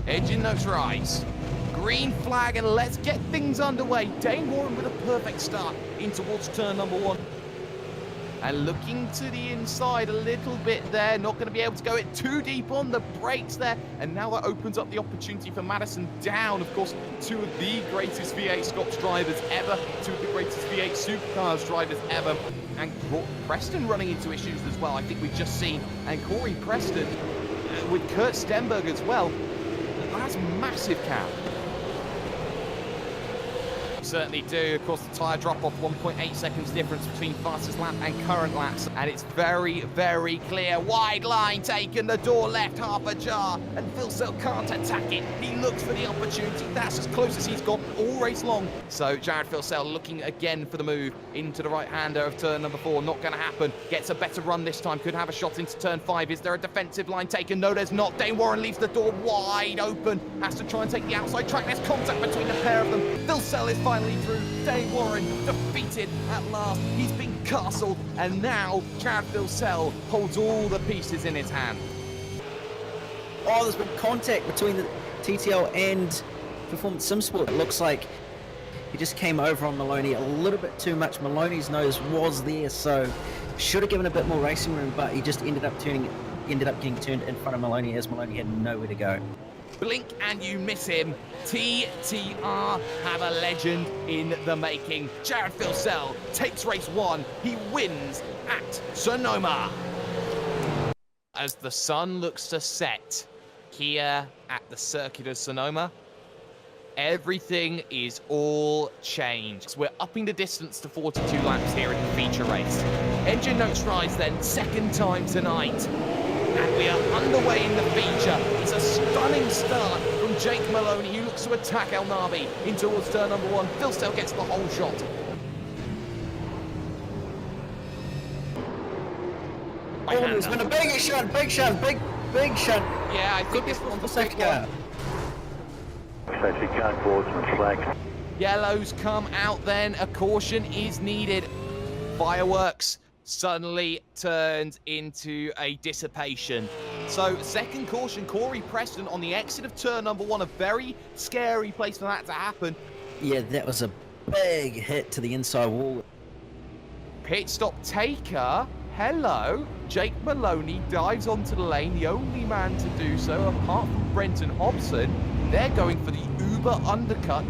Engine notes rise. Green flag, and let's get things underway. Dane Warren with a perfect start in towards turn number 1. And looking to the inside a little bit there, not going to be able to go it too deep on the brakes there. And now that opens up the opportunity for Madison down. Of course, two of the greatest V8SCOPS drivers ever, two of the greatest V8 Supercars drivers ever. And Preston running into issues as well, I think we've just seen. And Corey Preston with Kurt Stenberg as well. That's massive, Cam. Certainly do. Of course, the tyre drop-off, 1.8 seconds difference between fastest lap and current laps. And it's very, very clear. Wide line taken, the door left half ajar, and Philcell can't attack it. He looks for the opportunity. That's as close as he's got all race long. So Jared Philcell looking again for the move into the right-hander of turn number 4. Not going to happen. Gets a better run this time. Could have a shot into turn 5. Is there a defensive line taken? No, there's not. Dane Warren leaves the door wide open. Has to try and take the outside track. There's contact between the pair of them. Philcell is finally through. Dane Warren defeated at last. He's been castled, and now Jared Philcell holds all the pieces in his hand. Oh, there's been contact between the TTL and Performance Sim Sport. It looks like he just came over on Maloney a little bit too much. Maloney's nose was there, so should have given a bit more racing room, but he just ended up getting turned in front of Maloney as Maloney had nowhere to go. Blink and you miss him. TTR have a legend in the making. Jared Philcell takes race 1. He wins at Sonoma. As the sun looks to set here at the circuit of Sonoma, everything is all changed. We're upping the distance to 42 laps here in the feature race. Engine notes rise then, second time tonight. And we are underway in the feature. It's a stunning start from Jake Maloney, who looks to attack El Nabi in towards turn number 1. Philcell gets the whole shot. Oh, there's been a big shunt. Yeah, I think this one's the second one. Safety car boards and flags. Yellows come out then. A caution is needed. Fireworks suddenly turns into a dissipation. So second caution, Corey Preston on the exit of turn number 1. A very scary place for that to happen. Yeah, that was a big hit to the inside wall. Pit stop taker. Hello. Jake Maloney dives onto the lane, the only man to do so apart from Brenton Hobson. They're going for the uber undercut.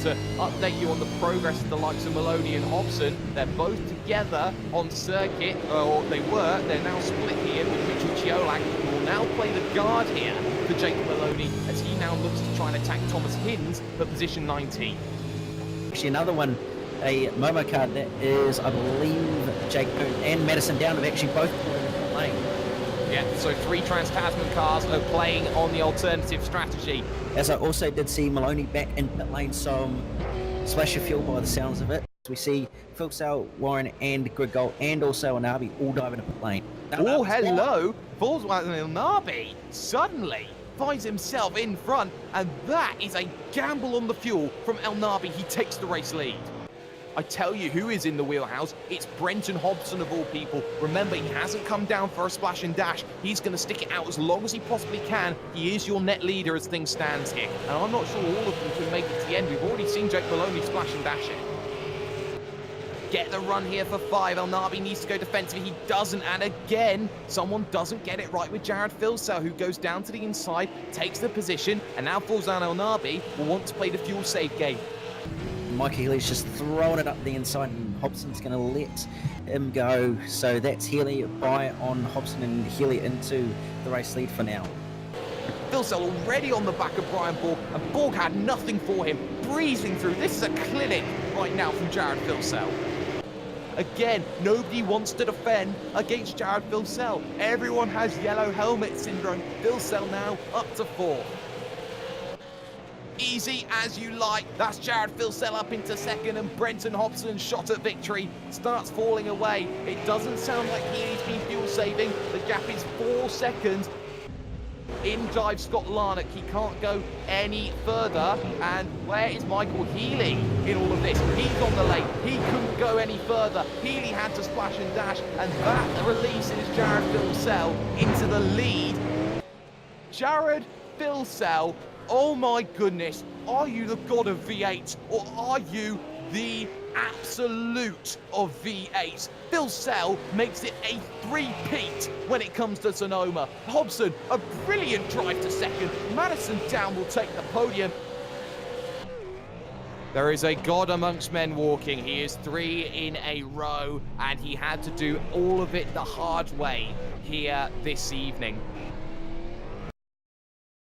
To update you on the progress of the likes of Maloney and Hobson, they're both together on circuit, or they were. They're now split here with Mitchell Chiolak, who will now play the guard here for Jake Maloney as he now looks to try and attack Thomas Hinds for position 19. Actually, another one, a Momo card that is, I believe, Jake Boone and Madison Down have actually both playing. Yeah, so 3 Trans-Tasman cars are playing on the alternative strategy. As I also did see Maloney back in pit lane, some splash of fuel by the sounds of it. We see Philcell, Warren and Greg Gold and also Anabi all diving into pit lane. Oh, hello! Volkswagen Anabi suddenly finds himself in front, and that is a gamble on the fuel from El Nabi. He takes the race lead. I tell you who is in the wheelhouse. It's Brenton Hobson of all people. Remember, he hasn't come down for a splash and dash. He's going to stick it out as long as he possibly can. He is your net leader as things stands here. And I'm not sure all of them can make it to the end. We've already seen Jake Maloney splash and dash it. Get the run here for 5. El Nabi needs to go defensive. He doesn't. And again, someone doesn't get it right with Jared Philcell, who goes down to the inside, takes the position, and now falls down. El Nabi will want to play the fuel save game. Mike Healy's just throwing it up the inside, and Hobson's going to let him go. So that's Healy by on Hobson and Healy into the race lead for now. Philcell already on the back of Brian Borg, and Borg had nothing for him, breezing through. This is a clinic right now from Jared Philcell. Again, nobody wants to defend against Jared Philcell. Everyone has yellow helmet syndrome. Philcell now up to 4. Easy as you like. That's Jared Philcell up into second, and Brenton Hobson's shot at victory starts falling away. It doesn't sound like he's been fuel saving. The gap is 4 seconds. In dives Scott Larnock. He can't go any further. And where is Michael Healy in all of this? He's on the lane. He couldn't go any further. Healy had to splash and dash, and that releases Jared Philcell into the lead. Jared Philcell, oh my goodness, are you the god of V8 or are you the absolute of V8? Philcell makes it a three-peat when it comes to Sonoma. Hobson, a brilliant drive to second. Madison Down will take the podium. There is a god amongst men walking. He is 3 in a row, and he had to do all of it the hard way here this evening.